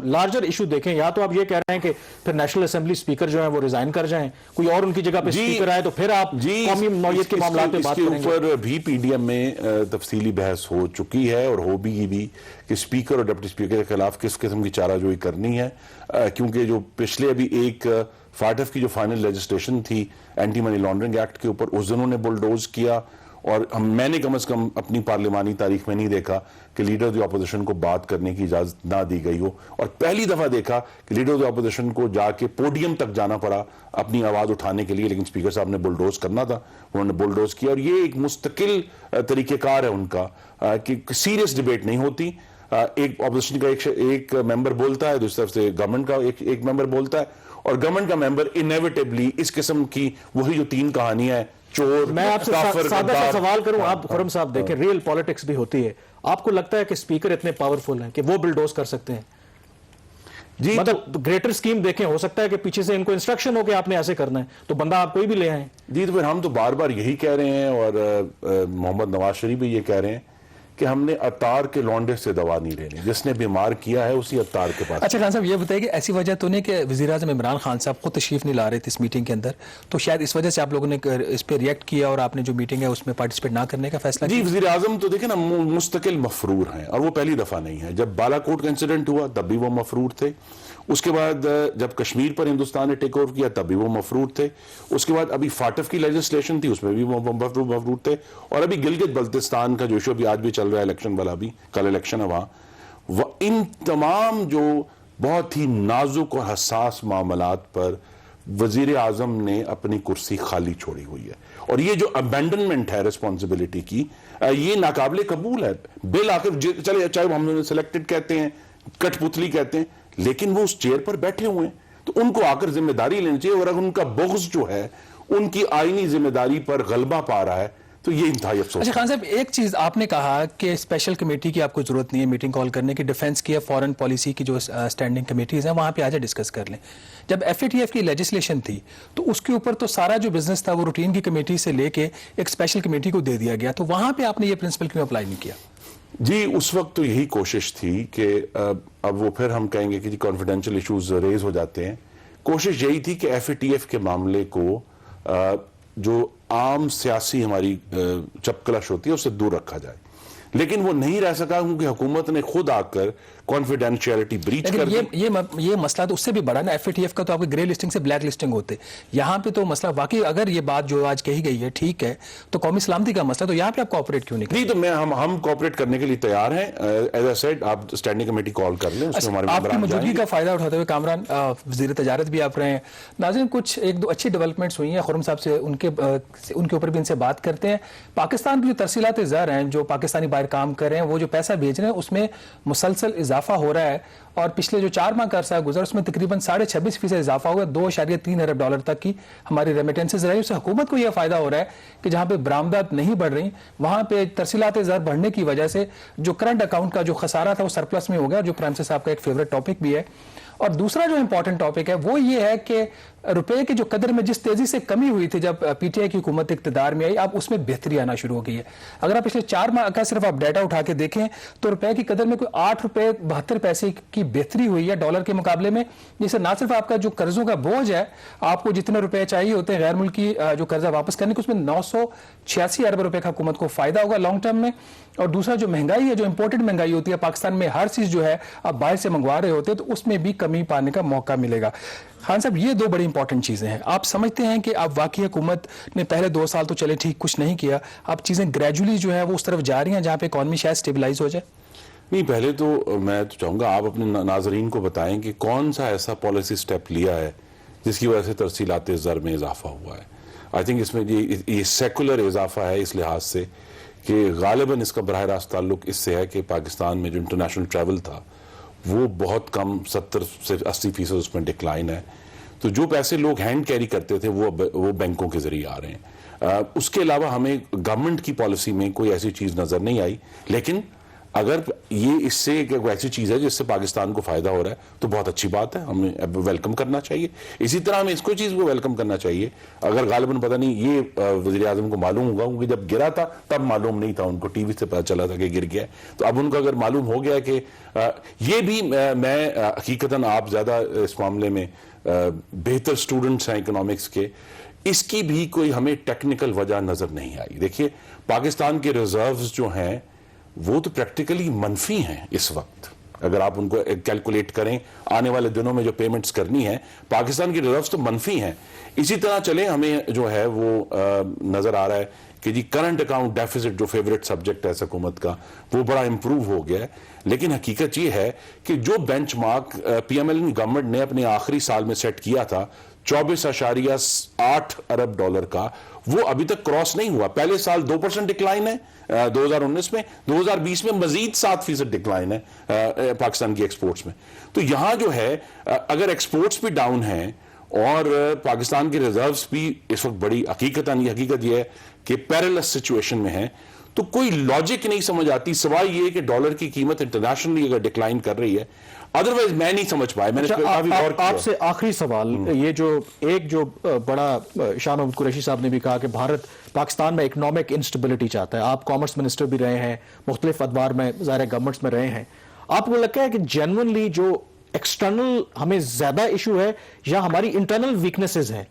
लार्जर इशू देखें, या तो आप ये कह रहे हैं कि फिर नेशनल असेंबली स्पीकर जो है वो रिजाइन कर जाएं, कोई और उनकी जगह पे स्पीकर आए, तो फिर आप कौमी नौयत के मामलात पे बात करेंगे। इसके ऊपर भी पीडीएम में तफसीली बहस हो चुकी है और हो भी कि स्पीकर और डिप्टी स्पीकर के खिलाफ किस किस्म की चाराजोई करनी है, क्योंकि जो पिछले अभी एक फाटफ की जो फाइनल लेजिस्लेशन थी एंटी मनी लॉन्ड्रिंग एक्ट के ऊपर, उस दिन उन्होंने बुलडोज किया। और मैंने कम से कम अपनी पार्लियामानी तारीख में नहीं देखा कि लीडर ऑफ द अपोजिशन को बात करने की इजाजत ना दी गई हो, और पहली दफा देखा कि लीडर ऑफ द अपोजिशन को जाके पोडियम तक जाना पड़ा अपनी आवाज उठाने के लिए, लेकिन स्पीकर साहब ने बुलडोज करना था, उन्होंने बुलडोज किया। और ये एक मुस्तकिल तरीकेकार है उनका कि सीरियस डिबेट नहीं होती। एक अपोजिशन का एक मेंबर बोलता है, दूसरी तरफ से गवर्नमेंट का एक मेंबर बोलता है, और गवर्नमेंट का मेंबर इनएविटेबली इस किस्म की वही जो तीन कहानियां हैं, चोर, मैं आपसे सादा सा सवाल करूं, आप खुरम साहब देखें, रियल पॉलिटिक्स भी होती है। आपको लगता है कि स्पीकर इतने पावरफुल हैं कि वो बुलडोज कर सकते हैं? जी, मतलब ग्रेटर स्कीम देखें, हो सकता है कि पीछे से इनको इंस्ट्रक्शन हो कि आपने ऐसे करना है, तो बंदा आप कोई भी ले आए। जी, तो फिर हम तो बार बार यही कह रहे हैं, और मोहम्मद नवाज शरीफ भी ये कह रहे हैं कि हमने अतार के लौंडे से दवा नहीं लेनी, जिसने बीमार किया है उसी अतार के पास। अच्छा खान साहब, ये बताइए कि ऐसी वजह तो नहीं कि वज़ीर-ए-आज़म इमरान खान साहब खुद तशरीफ नहीं ला रहे थे इस मीटिंग के अंदर, तो शायद इस वजह से आप लोगों ने इस पर रिएक्ट किया और आपने जो मीटिंग है उसमें पार्टिसिपेट ना करने का फैसला जी, किया? वज़ीर आज़म तो देखे ना मुस्तकिल मफरूर हैं, और वो पहली दफा नहीं है। जब बालाकोट का इंसिडेंट हुआ तब भी वो मफरूर थे, उसके बाद जब कश्मीर पर हिंदुस्तान ने टेक ओवर किया तब भी वो मफरूर थे, उसके बाद अभी फाटफ की लेजिस्लेशन थी उसमें भी वो मफरूर थे, और अभी गिलगित बल्तिस्तान का जो इशू अभी आज भी चल रहा है, इलेक्शन वाला भी, कल इलेक्शन है वहां, इन तमाम जो बहुत ही नाजुक और हसास मामलात पर वजीर आजम ने अपनी कुर्सी खाली छोड़ी हुई है। और ये जो अबेंडनमेंट है रिस्पॉन्सिबिलिटी की, ये नाकाबिले कबूल है। बिल आखिर चले, चाहे हम सिलेक्टेड कहते हैं, कठपुतली कहते हैं, लेकिन वो उस चेयर पर बैठे हुए हैं, तो उनको आकर जिम्मेदारी लेनी चाहिए। और अगर उनका बुग़्ज़ जो है उनकी आईनी जिम्मेदारी पर गलबा पा रहा है, तो ये इंतहाई अफसोस। अच्छा खान साहब, एक चीज आपने कहा कि स्पेशल कमेटी की आपको जरूरत नहीं है मीटिंग कॉल करने की, डिफेंस की या फॉरेन पॉलिसी की जो स्टैंडिंग कमेटीज हैं वहां पे आजा डिस्कस कर लें। जब FATF की लेजिस्लेशन थी तो उसके ऊपर तो सारा जो बिजनेस था वो रूटीन की कमेटी से लेके एक स्पेशल कमेटी को दे दिया गया, तो वहां पे आपने ये प्रिंसिपल क्यों अप्लाई नहीं किया? जी, उस वक्त तो यही कोशिश थी कि अब वो फिर हम कहेंगे कि कॉन्फिडेंशियल इश्यूज रेज हो जाते हैं। कोशिश यही थी कि FATF के मामले को जो आम सियासी हमारी चपकलश होती है उससे दूर रखा जाए, लेकिन वो नहीं रह सका क्योंकि हुकूमत ने खुद आकर कॉन्फिडेंशियलिटी ब्रीच कर दी। ये मसला तो उससे भी बड़ा ना, FATF का तो आपके ग्रे लिस्टिंग से ब्लैक लिस्टिंग होते, यहाँ पे तो मसला वाकई अगर ये बात जो आज कही गई है ठीक है तो कौमी सलामती का मसला, तो यहाँ पे आप कोऑपरेट क्यों नहीं कर? नहीं, तो हम कोऑपरेट करने के लिए तैयार हैं। एज आई सेड, आप स्टैंडिंग कमेटी कॉल कर लें, उसमें हमारे आपकी मौजूदगी का फायदा उठाते हुए कामरान वज़ीर तजारत भी आप रहे हैं। नाज़रीन, कुछ एक दो अच्छी डेवलपमेंट्स हुई हैं, खुर्रम साहब से उनके ऊपर भी इनसे बात करते हैं। पाकिस्तान की जो तरसीलात ज़र हैं, जो पाकिस्तानी बाहर काम कर रहे हैं, वो जो पैसा भेज रहे हैं उसमें मुसलसल इजाफा हो रहा है, और पिछले जो 4 माह का अरसा गुजरा उसमें तकरीबन 26.5% इजाफा हुआ, $2.3 अरब तक की हमारी रेमिटेंसेज रही। उससे हुकूमत को यह फायदा हो रहा है कि जहां पे बरामदात नहीं बढ़ रही, वहां पे तरसीलात ज़र बढ़ने की वजह से जो करंट अकाउंट का जो खसारा था वो सरप्लस में हो गया, जो प्राइम मिनिस्टर साहब का एक फेवरेट टॉपिक भी है। और दूसरा जो इंपॉर्टेंट टॉपिक है वो ये है कि रुपए की जो कदर में जिस तेजी से कमी हुई थी जब PTI की हुकूमत इक़्तिदार में आई, अब उसमें बेहतरी आना शुरू हो गई है। अगर आप पिछले 4 माह का सिर्फ आप डाटा उठा के देखें तो रुपए की कदर में कोई $8.72 की बेहतरी हुई है डॉलर के मुकाबले में, जिससे ना सिर्फ आपका जो कर्जों का बोझ है, आपको जितने रुपए चाहिए होते हैं गैर मुल्की जो कर्जा वापस करने के, उसमें 986 अरब रुपए का हुकूमत को फायदा होगा लॉन्ग टर्म में। और दूसरा जो महंगाई है, जो इंपोर्टेड महंगाई होती है, पाकिस्तान में हर चीज जो है आप बाहर से मंगवा रहे होते हैं, तो उसमें भी कमी पाने का मौका मिलेगा। खान साहब, ये 2 बड़ी इंपॉर्टेंट चीजें हैं। आप समझते हैं कि आप वाकई हुकूमत ने पहले 2 साल तो चले ठीक, कुछ नहीं किया, अब चीजें ग्रेजुअली जो है वो उस तरफ जा रही हैं जहां पे इकॉनमी शायद स्टेबलाइज हो जाए? नहीं, पहले तो मैं तो चाहूंगा आप अपने नाजरीन को बताएं कि कौन सा ऐसा पॉलिसी स्टेप लिया है जिसकी वजह से तरसीलात ज़र में इजाफा हुआ है। आई थिंक इसमें ये सेकुलर इजाफा है इस लिहाज से कि गालिबन इसका बराह रास्त ताल्लुक इससे है कि पाकिस्तान में जो इंटरनेशनल ट्रैवल था वो बहुत कम, 70 से 80% उसमें डिक्लाइन है। तो जो पैसे लोग हैंड कैरी करते थे वो बैंकों के जरिए आ रहे हैं। उसके अलावा हमें गवर्नमेंट की पॉलिसी में कोई ऐसी चीज नजर नहीं आई, लेकिन अगर ये इससे एक ऐसी चीज है जिससे पाकिस्तान को फायदा हो रहा है तो बहुत अच्छी बात है, हमें वेलकम करना चाहिए। इसी तरह हमें इसको चीज को वेलकम करना चाहिए। अगर गालिबन पता नहीं ये वजीर आजम को मालूम होगा, क्योंकि जब गिरा था तब मालूम नहीं था उनको, टीवी से पता चला था कि गिर गया, तो अब उनको अगर मालूम हो गया कि ये भी मैं हकीकतन आप ज्यादा इस मामले में बेहतर स्टूडेंट्स हैं इकोनॉमिक्स के, इसकी भी कोई हमें टेक्निकल वजह नजर नहीं आई। देखिए पाकिस्तान के रिजर्व्स जो हैं वो तो प्रैक्टिकली मनफी हैं इस वक्त, अगर आप उनको कैलकुलेट करें आने वाले दिनों में जो पेमेंट्स करनी है, पाकिस्तान की रिजर्व्स तो मनफी हैं। इसी तरह चले हमें जो है वो नजर आ रहा है कि जी करंट अकाउंट डेफिसिट जो फेवरेट सब्जेक्ट है हुकूमत का, वो बड़ा इंप्रूव हो गया है। लेकिन हकीकत ये है कि जो बेंचमार्क पीएमएल गवर्नमेंट ने अपने आखिरी साल में सेट किया था 24.8 अरब डॉलर का, वो अभी तक क्रॉस नहीं हुआ। पहले साल 2% डिक्लाइन है 2019 में, 2020 में मजीद 7% डिक्लाइन है पाकिस्तान की एक्सपोर्ट्स में। तो यहां जो है अगर एक्सपोर्ट्स भी डाउन है और पाकिस्तान के रिजर्व्स भी इस वक्त बड़ी हकीकत यह है कि पैरेलस सिचुएशन में है, तो कोई लॉजिक नहीं समझ आती सिवाय ये कि डॉलर की कीमत इंटरनेशनली अगर डिक्लाइन कर रही है, अदरवाइज मैं नहीं समझ पाया। मैंने आपसे आखिरी सवाल, ये जो बड़ा शाह महमूद कुरैशी साहब ने भी कहा कि भारत पाकिस्तान में इकोनॉमिक इंस्टेबिलिटी चाहता है। आप कॉमर्स मिनिस्टर भी रहे हैं, मुख्तलिफ अदवार में ज़ाहिर गवर्नमेंट्स में रहे हैं, आपको लगता है कि जेन्युइनली जो एक्सटर्नल हमें ज्यादा इशू है या हमारी इंटरनल वीकनेसेस हैं?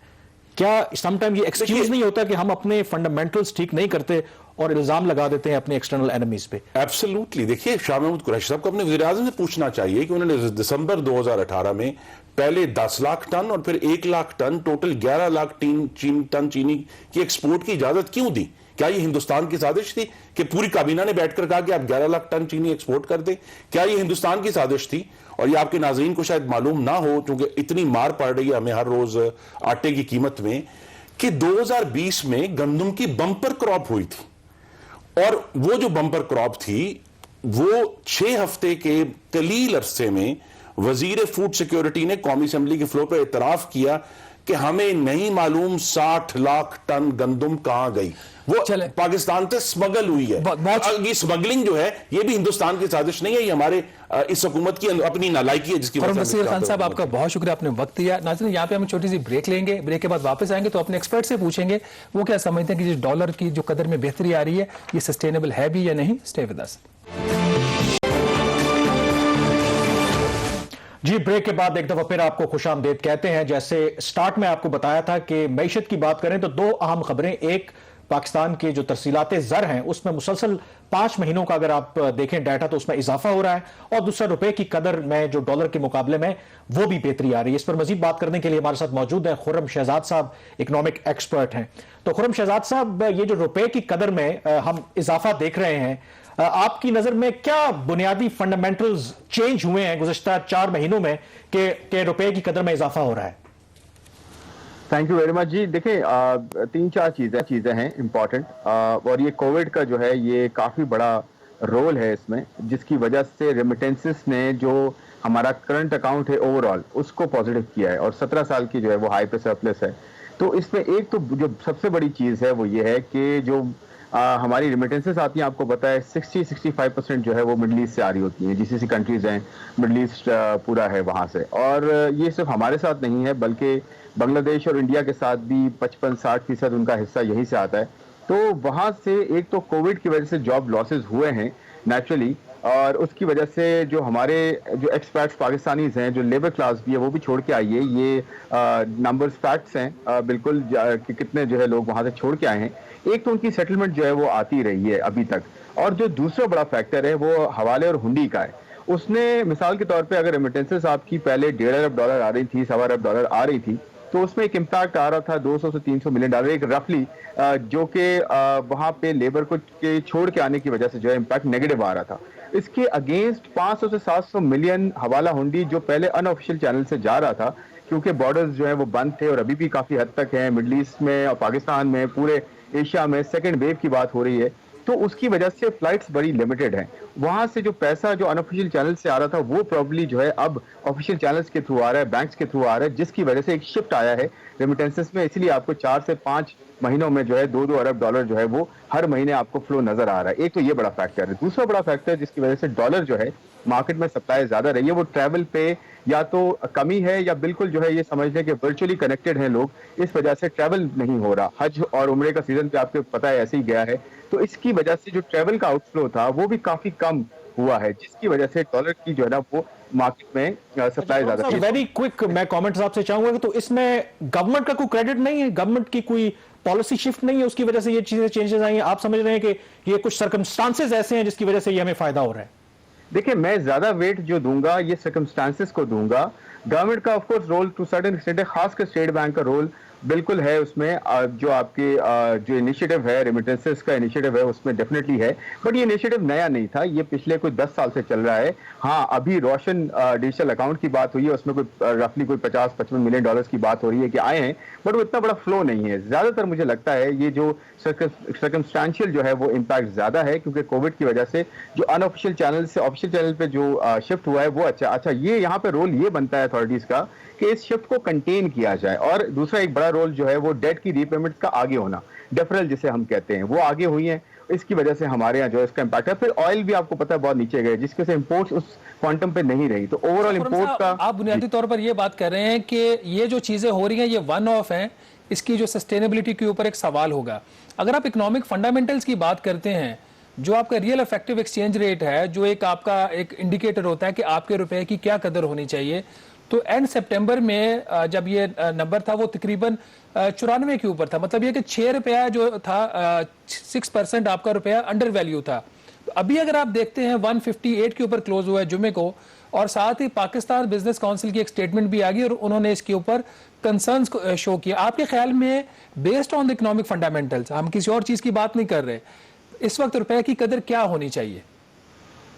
क्या समटाइम ये एक्सक्यूज नहीं होता कि हम अपने फंडामेंटल्स ठीक नहीं करते और इल्जाम लगा देते हैं अपने एक्सटर्नल एनिमीज पे? एब्सोल्युटली। देखिए शाह महमूद कुरैशी साहब को अपने वज़ीर आज़म से पूछना चाहिए कि उन्होंने दिसंबर 2018 में पहले 10 लाख टन और फिर 1 lakh ton, total 11 lakh ton चीनी की एक्सपोर्ट की इजाजत क्यों दी? क्या ये हिंदुस्तान की साजिश थी कि पूरी काबीना ने बैठकर कहा कि आप 11 लाख टन चीनी एक्सपोर्ट कर दें? क्या ये हिंदुस्तान की साजिश थी? और ये आपके नाज़रीन को शायद मालूम ना हो, क्योंकि इतनी मार पड़ रही है हमें हर रोज आटे की कीमत में, कि 2020 में गंदम की बम्पर क्रॉप हुई थी, और वो जो बम्पर क्रॉप थी वो 6 हफ्ते के कलील अरसे में वजीर फूड सिक्योरिटी ने कौमी असेंबली के फ्लोर पर इतराफ किया कि हमें नहीं मालूम 60 लाख टन गंदम कहां गई, वो पाकिस्तान से स्मगल हुई है। ये स्मगलिंग जो है ये भी हिंदुस्तान की साजिश नहीं है, ये हमारे इस हुकूमत की अपनी नालायकी है जिसकी वजह से। खान साहब आपका बहुत शुक्रिया, आपने वक्त दिया। नाज़रीन यहाँ पे हम छोटी सी ब्रेक लेंगे, ब्रेक के बाद वापस आएंगे तो अपने एक्सपर्ट से पूछेंगे वो क्या समझते हैं कि जिस डॉलर की जो कदर में बेहतरी आ रही है ये सस्टेनेबल है भी या नहीं। Stay with us. जी, ब्रेक के बाद एक दफा फिर आपको खुशामदीद कहते हैं। जैसे स्टार्ट में आपको बताया था कि मईशत की बात करें तो 2 अहम खबरें, एक पाकिस्तान की जो तरसीलात ज़र हैं उसमें मुसलसल 5 महीनों का अगर आप देखें डाटा तो उसमें इजाफा हो रहा है, और दूसरा रुपए की कदर में जो डॉलर के मुकाबले में वो भी बेहतरी आ रही है। इस पर मजीद बात करने के लिए हमारे साथ मौजूद हैं खुर्रम शहजाद साहब, इकोनॉमिक एक्सपर्ट हैं। तो खुर्रम शहजाद साहब, ये जो रुपए की कदर में हम इजाफा देख रहे हैं, आपकी नजर में क्या बुनियादी फंडामेंटल्स चेंज हुए हैं गुज़श्ता 4 महीनों में कि रुपए की कदर में इजाफा हो रहा है? थैंक यू वेरी मच जी। देखिए 3-4 चीजें हैं इम्पोर्टेंट, और ये कोविड का जो है ये काफी बड़ा रोल है इसमें, जिसकी वजह से रेमिटेंसेस ने जो हमारा करंट अकाउंट है ओवरऑल उसको पॉजिटिव किया है, और 17 साल की जो है वो हाई पे सरप्लस है। तो इसमें एक तो जो सबसे बड़ी चीज है वो ये है कि जो हमारी रेमिटेंसेस आती हैं, आपको पता है 60-65% जो है वो मिडल ईस्ट से आ रही होती हैं, जीसीसी कंट्रीज हैं, मिडल ईस्ट पूरा है वहाँ से। और ये सिर्फ हमारे साथ नहीं है बल्कि बांग्लादेश और इंडिया के साथ भी 55-60% उनका हिस्सा यहीं से आता है। तो वहाँ से एक तो कोविड की वजह से जॉब लॉसेस हुए हैं नेचुरली, और उसकी वजह से जो हमारे जो एक्सपर्ट्स पाकिस्तानीज हैं, जो लेबर क्लास भी है वो भी छोड़ के आई है। ये नंबर्स फैक्ट्स हैं बिल्कुल कि कितने जो है लोग वहाँ से छोड़ के आए हैं। एक तो उनकी सेटलमेंट जो है वो आती रही है अभी तक, और जो दूसरा बड़ा फैक्टर है वो हवाले और हुंडी का है। उसने मिसाल के तौर पे अगर रेमिटेंसेस आपकी पहले 1.5 अरब डॉलर आ रही थी, 1.25 अरब डॉलर आ रही थी, तो उसमें एक इम्पैक्ट आ रहा था 200 से 300 मिलियन डॉलर एक रफली, जो कि वहाँ पे लेबर को के छोड़ के आने की वजह से जो है इम्पैक्ट नेगेटिव आ रहा था। इसके अगेंस्ट 500 से 700 मिलियन हवाला हुंडी जो पहले अनऑफिशियल चैनल से जा रहा था, क्योंकि बॉर्डर्स जो है वो बंद थे और अभी भी काफी हद तक है मिडल ईस्ट में और पाकिस्तान में, पूरे एशिया में सेकेंड वेव की बात हो रही है। तो उसकी वजह से फ्लाइट्स बड़ी लिमिटेड हैं। वहां से जो पैसा जो अनऑफिशियल चैनल से आ रहा था वो प्रॉब्ली जो है अब ऑफिशियल चैनल्स के थ्रू आ रहा है, बैंक्स के थ्रू आ रहा है, जिसकी वजह से एक शिफ्ट आया है रेमिटेंसेस में। इसलिए आपको 4 से 5 महीनों में जो है 2-2 अरब डॉलर जो है वो हर महीने आपको फ्लो नजर आ रहा है। एक तो ये बड़ा फैक्टर है। दूसरा बड़ा फैक्टर जिसकी वजह से डॉलर जो है मार्केट में सप्लाई ज्यादा रही है, वो ट्रैवल पे या तो कमी है या बिल्कुल जो है ये समझ लें कि वर्चुअली कनेक्टेड हैं लोग, इस वजह से ट्रैवल नहीं हो रहा। हज और उम्रे का सीजन पे आपको पता है ऐसे ही गया है, तो इसकी वजह से जो ट्रैवल का आउटफ्लो था वो भी काफी कम हुआ है, जिसकी वजह से डॉलर की जो है ना वो मार्केट में सप्लाई ज्यादा है। वेरी क्विक मैं कमेंट्स आपसे चाहूंगा कि तो इसमें गवर्नमेंट का कोई क्रेडिट नहीं है, गवर्नमेंट की कोई पॉलिसी शिफ्ट नहीं है, उसकी वजह से ये चीजें चेंजेस आई हैं? आप समझ रहे हैं कि ये कुछ सर्कमस्टांसेस ऐसे हैं जिसकी वजह से ये हमें फायदा हो रहा है? देखिए, मैं ज्यादा वेट जो दूंगा ये सर्कमस्टांसेस को दूंगा। गवर्नमेंट का of course role to certain extent है, खासकर स्टेट बैंक का रोल बिल्कुल है उसमें। जो आपके जो इनिशिएटिव है, रेमिटेंसेस का इनिशिएटिव है, उसमें डेफिनेटली है। बट ये इनिशिएटिव नया नहीं था, ये पिछले कोई 10 साल से चल रहा है। हाँ, अभी रोशन डिजिटल अकाउंट की बात हुई है, उसमें कोई रफली कोई 50-55 मिलियन डॉलर्स की बात हो रही है कि आए हैं, बट वो इतना बड़ा फ्लो नहीं है। ज्यादातर मुझे लगता है ये जो सर्कमस्टांशियल जो है वो इम्पैक्ट ज्यादा है, क्योंकि कोविड की वजह से जो अनऑफिशियल चैनल से ऑफिशियल चैनल पे जो शिफ्ट हुआ है वो अच्छा ये यहाँ पे रोल ये बनता है अथॉरिटीज का कि इस शिफ्ट को कंटेन किया जाए। और दूसरा एक बड़ा रोल जो है वो डेट की रीपेमेंट का आगे होना, डेफरल जिसे हम कहते हैं, वो आगे हुई है। इसकी वजह से हमारे यहाँ जो है इसका इम्पैक्ट है। फिर ऑयल भी आपको पता है बहुत नीचे गए, जिसके से इंपोर्ट्स उस क्वांटम पे नहीं रही, तो ओवरऑल इंपोर्ट का आप बुनियादी तौर पर ये बात कर रहे हैं कि ये जो चीजें हो रही हैं ये वन ऑफ हैं, इसकी जो सस्टेनेबिलिटी के ऊपर एक सवाल होगा। अगर आप इकोनॉमिक फंडामेंटल्स की बात करते हैं, जो आपका रियल इफेक्टिव एक्सचेंज रेट है, जो एक आपका एक इंडिकेटर होता है कि आपके रुपए की क्या कदर होनी चाहिए, तो एंड सितंबर में जब ये नंबर था वो तकरीबन 94 के ऊपर था। मतलब ये कि 6 रुपया जो था 6% आपका रुपया अंडर वैल्यू था। तो अभी अगर आप देखते हैं 158 के ऊपर क्लोज हुआ है जुमे को, और साथ ही पाकिस्तान बिजनेस काउंसिल की एक स्टेटमेंट भी आ गई और उन्होंने इसके ऊपर कंसर्न्स को शो किया। आपके ख्याल में based on the economic fundamentals, हम किसी और चीज की बात नहीं कर रहे, इस वक्त रुपए की कदर क्या होनी चाहिए?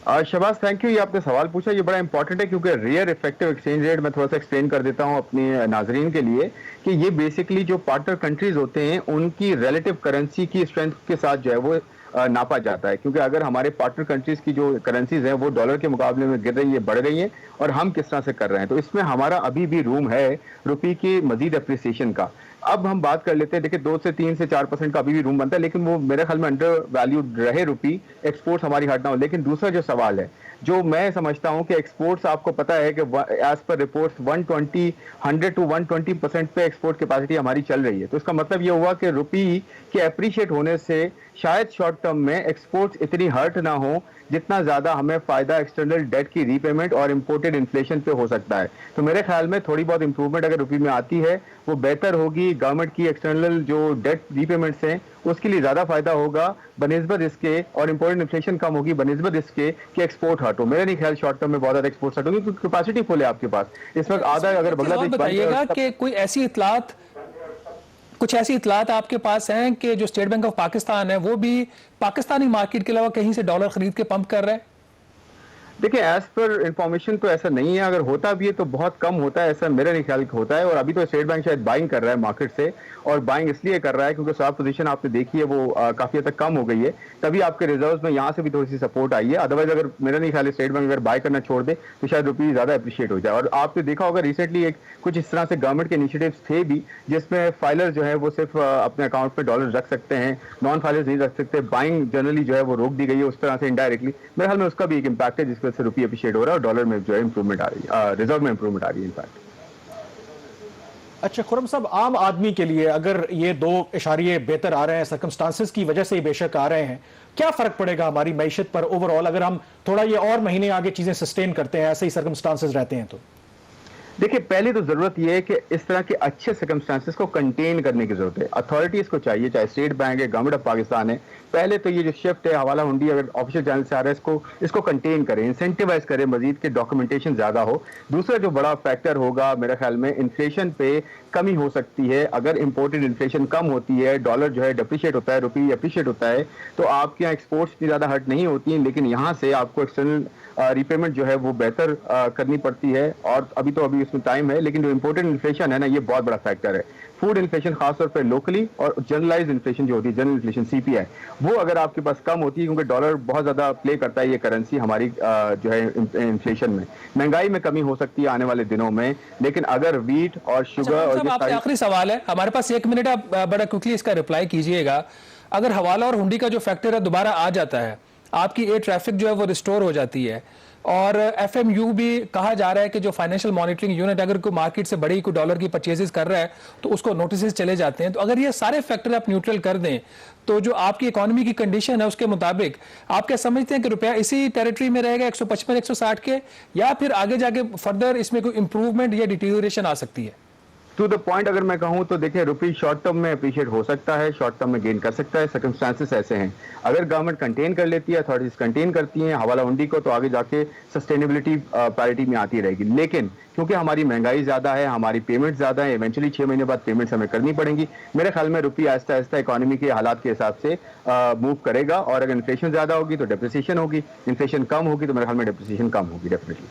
शहबाज, थैंक यू, ये आपने सवाल पूछा, ये बड़ा इंपॉर्टेंट है, क्योंकि रियल इफेक्टिव एक्सचेंज रेट मैं थोड़ा सा एक्सप्लेन कर देता हूं अपने नाजरीन के लिए कि ये बेसिकली जो पार्टनर कंट्रीज होते हैं उनकी रिलेटिव करेंसी की स्ट्रेंथ के साथ जो है वो नापा जाता है। क्योंकि अगर हमारे पार्टनर कंट्रीज की जो करेंसीज हैं वो डॉलर के मुकाबले में गिर रही है, बढ़ रही हैं, और हम किस तरह से कर रहे हैं, तो इसमें हमारा अभी भी रूम है रुपये की मजीद अप्रिसिएशन का। अब हम बात कर लेते हैं, देखिए 2 से 3 से 4% का अभी भी रूम बनता है, लेकिन वो मेरे ख्याल में अंडर वैल्यूड रहे रुपी, एक्सपोर्ट्स हमारी हटना हो। लेकिन दूसरा जो सवाल है, जो मैं समझता हूं कि एक्सपोर्ट्स, आपको पता है कि एज पर रिपोर्ट्स 100 to 120% पे एक्सपोर्ट कैपेसिटी हमारी चल रही है। तो इसका मतलब ये हुआ कि रुपी के अप्रिशिएट होने से शायद शॉर्ट टर्म में एक्सपोर्ट्स इतनी हर्ट ना हो जितना ज्यादा हमें फायदा एक्सटर्नल डेट की रीपेमेंट और इंपोर्टेड इन्फ्लेशन पे हो सकता है। तो मेरे ख्याल में थोड़ी बहुत इंप्रूवमेंट अगर रुपये में आती है वो बेहतर होगी। गवर्नमेंट की एक्सटर्नल जो डेट रीपेमेंट्स हैं उसके लिए ज्यादा फायदा होगा बनिस्बत इसके, और इंपोर्टेड इन्फ्लेशन कम होगी बनिस्बत इसके कि एक्सपोर्ट हट हो। मेरा नहीं ख्याल शॉर्ट टर्म में बहुत ज्यादा एक्सपोर्ट हट होगी, क्योंकि कैपेसिटी फुल है आपके पास इस वक्त। आधा अगर बांग्लादेश बताइएगा कि कुछ ऐसी इतलात आपके पास हैं कि जो स्टेट बैंक ऑफ पाकिस्तान है वो भी पाकिस्तानी मार्केट के अलावा कहीं से डॉलर खरीद के पंप कर रहे हैं? देखिए, एज पर इंफॉर्मेशन तो ऐसा नहीं है, अगर होता भी है तो बहुत कम होता है, ऐसा मेरा नहीं ख्याल होता है। और अभी तो स्टेट बैंक शायद बाइंग कर रहा है मार्केट से, और बाइंग इसलिए कर रहा है क्योंकि स्वैप पोजीशन आपने देखी है वो काफी हद तक कम हो गई है, तभी आपके रिजर्व्स में यहाँ से भी थोड़ी सी सपोर्ट आई है। अदरवाइज अगर मेरा नहीं ख्याल स्टेट बैंक अगर बाय करना छोड़ दे तो शायद रुपये ज्यादा अप्रिशिएट हो जाए। और आपने देखा होगा रिसेंटली एक कुछ इस तरह से गवर्नमेंट के इनिशिएटिव्स थे भी, जिसमें फाइलर जो है वो सिर्फ अपने अकाउंट में डॉलर रख सकते हैं, नॉन फाइलर्स नहीं रख सकते। बाइंग जनरली जो है वो रोक दी गई है उस तरह से इनडायरेक्टली। मेरे ख्याल में उसका भी एक इम्पैक्ट है जिसकी वजह से रुपये अप्रिशिएट हो रहा है और डॉलर में जो है इंप्रूवमेंट आ रही है, रिजर्व में इंप्रूवमेंट आ रही है इनफैक्ट। अच्छा खुर्रम साहब, आम आदमी के लिए अगर ये 2 इशारे बेहतर आ रहे हैं, सर्कमस्टांसेस की वजह से ही बेशक आ रहे हैं, क्या फर्क पड़ेगा हमारी मैशत पर ओवरऑल अगर हम थोड़ा ये और महीने आगे चीजें सस्टेन करते हैं, ऐसे ही सर्कमस्टांसेस रहते हैं तो? देखिए, पहले तो जरूरत यह है कि इस तरह के अच्छे सर्कमस्टांसेस को कंटेन करने की जरूरत है। अथॉरिटीज को चाहिए, चाहे स्टेट बैंक है, गवर्नमेंट ऑफ पाकिस्तान है, पहले तो ये जो शिफ्ट है हवाला हुंडी अगर ऑफिशियल चैनल से आ रहा है इसको कंटेन करें, इंसेंटिवाइज करें, मजीद के डॉक्यूमेंटेशन ज्यादा हो। दूसरा जो बड़ा फैक्टर होगा मेरे ख्याल में, इन्फ्लेशन पे कमी हो सकती है। अगर इंपोर्टेड इन्फ्लेशन कम होती है, डॉलर जो है डिप्रिशिएट होता है, रुपये अप्रिशिएट होता है, तो आपके यहाँ एक्सपोर्ट्स इतनी ज्यादा हर्ट नहीं होती हैं, लेकिन यहाँ से आपको एक्सटर्नल रीपेमेंट जो है वो बेहतर करनी पड़ती है। और अभी उसमें टाइम है, लेकिन जो इंपोर्टेड इन्फ्लेशन है ना, ये बहुत बड़ा फैक्टर है। फूड इन्फ्लेशन खासतौर पे लोकली और जनरलाइज इन्फ्लेशन जो होती है, जनरल इन्फ्लेशन CPI, वो अगर आपके पास कम होती है, क्योंकि डॉलर बहुत ज्यादा प्ले करता है ये करेंसी हमारी जो है इन्फ्लेशन में, महंगाई में कमी हो सकती है आने वाले दिनों में। लेकिन अगर वीट और शुगर और ये आपसे आखिरी सवाल है, हमारे पास 1 मिनट, आप बड़ा क्विकली इसका रिप्लाई कीजिएगा। अगर हवाला और हुंडी का जो फैक्टर है दोबारा आ जाता है, आपकी एयर ट्रैफिक जो है वो रिस्टोर हो जाती है, और FMU भी कहा जा रहा है कि जो फाइनेंशियल मॉनिटरिंग यूनिट अगर कोई मार्केट से बड़ी कोई डॉलर की परचेजेस कर रहा है तो उसको नोटिस चले जाते हैं। तो अगर ये सारे फैक्टर आप न्यूट्रल कर दें तो जो आपकी इकोनॉमी की कंडीशन है उसके मुताबिक आप क्या समझते हैं कि रुपया इसी टेरिटरी में रहेगा 155-160 के, या फिर आगे जाके फर्दर इसमें कोई इंप्रूवमेंट या डिटीरियोरेशन आ सकती है? टू द पॉइंट अगर मैं कहूं तो देखिए, रुपी शॉर्ट टर्म में अप्रिशिएट हो सकता है, शॉर्ट टर्म में गेन कर सकता है, सर्कमस्टांसेस ऐसे हैं। अगर गवर्नमेंट कंटेन कर लेती है, अथॉरिटीज कंटेन करती हैं हवाला हुंडी को, तो आगे जाके सस्टेनेबिलिटी पैरिटी में आती रहेगी। लेकिन क्योंकि हमारी महंगाई ज्यादा है, हमारी पेमेंट ज्यादा है, इवेंचुअली 6 महीने बाद पेमेंट्स हमें करनी पड़ेंगी। मेरे ख्याल में रुपी आहिस्ता आहिस्ता इकोनॉमी के हालात के हिसाब से मूव करेगा, और अगर इन्फ्लेशन ज्यादा होगी तो डेप्रिसिएशन होगी, इन्फ्लेशन कम होगी तो मेरे ख्याल में डेप्रिसिएशन कम होगी डेफिनेटली।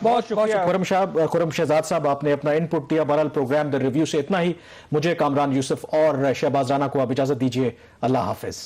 बहुत शुक्रिया खुर्रम शहजाद साहब, आपने अपना इनपुट दिया। बहरहाल प्रोग्राम द रिव्यू से इतना ही। मुझे कामरान यूसुफ और शहबाज राना को आप इजाजत दीजिए। अल्लाह हाफिज।